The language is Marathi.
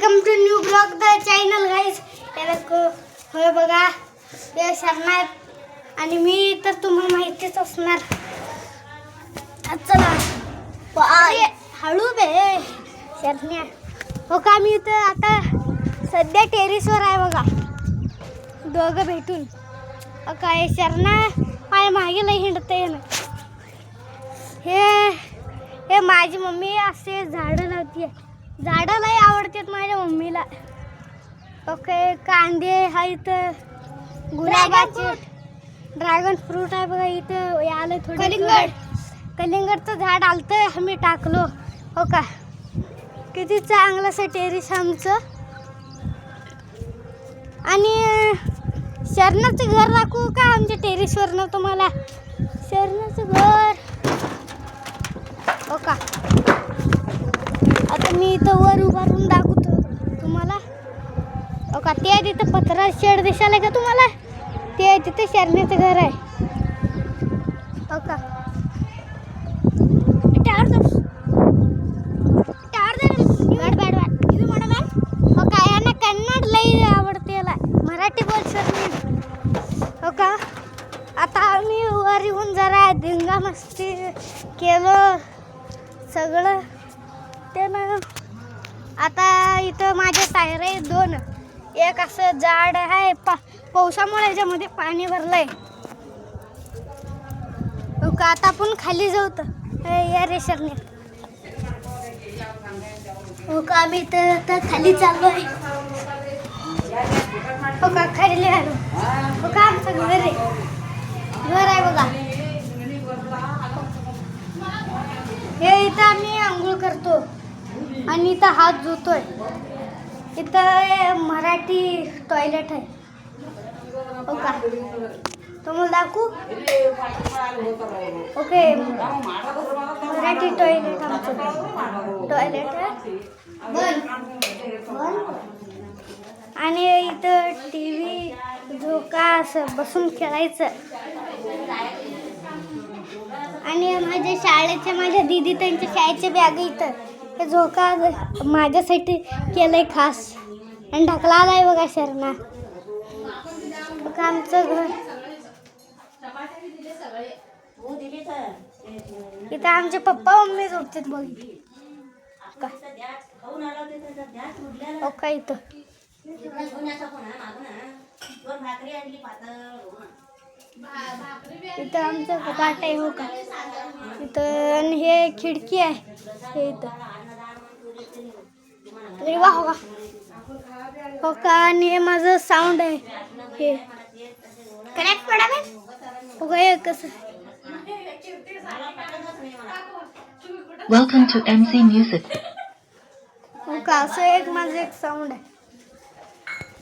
Welcome to new blog the channel guys. होय बघा हे शरणार आणि मी तर तुम्हाला माहितीच असणार. चला हळू बे शरण्या. हो का मी इथं आता सध्या टेरेसवर आहे बघा, दोघं भेटून. काय शरणा माझ्या मागे लई हिंडते ना. हे माझी मम्मी असे झाडं लावते. झाडं लई आवडतात माझ्या मम्मीला. ओके कांदे आहे इथं, गुलाबाचे ड्रॅगन फ्रूट आहे बघा इथं. आलं थोडं कलिंगडचं झाड आलतं, आम्ही टाकलो. हो का किती चांगलं असं टेरेस आमचं. आणि शरणाचं घर दाखवू का आमच्या टेरेसवरनं तुम्हाला? शरणाचं घर हो का. आता मी इथं वर उभारून दाखवतो तुम्हाला. हो का ते तिथं पत्रा शेड दिसायला का तुम्हाला? ते तिथे शरणाचं घर आहे. हो का हो का यांना कन्नड लई आवडते, याला मराठी बोल सर. हो का आता आम्ही वर येऊन जरा धिंगा मस्ती केलं सगळं ते ना. आता इथं माझे टायर आहे दोन. एक असं झाड आहे, पावसामुळे याच्यामध्ये पाणी भरलंय. हो का आता आपण खाली जाऊ तर या रेषरने. हो का आम्ही तर खाली चाललो आहे. हो का खाली आलो. हो का आमचं घर आहे बघा. हे इथं आम्ही आंघोळ करतो आणि इथं हात धुतोय. इथं मराठी टॉयलेट आहे. हो का तुम्हाला दाखवू? ओके मराठी टॉयलेट आमचं टॉयलेट आहे. आणि इथं TV झोका असं बसून खेळायचं. आणि माझ्या दीदी त्यांच्या शाळेच्या बॅग इथं हे झोका माझ्यासाठी केलंय खास आणि ढकला आलाय बघा शरणा. बघा आमचं घर. इथं आमचे पप्पा मम्मी झोपतात बघ. हो का इथं इथं आमचं कपाट आहे. हो का इथं आणि हे खिडकी आहे हे इथं. वा हो का हो का आणि हे माझं साऊंड आहे हे कनेक्ट पडावे. हो का हे कसं Welcome to MC Music. हो का असं एक माझं एक साऊंड आहे.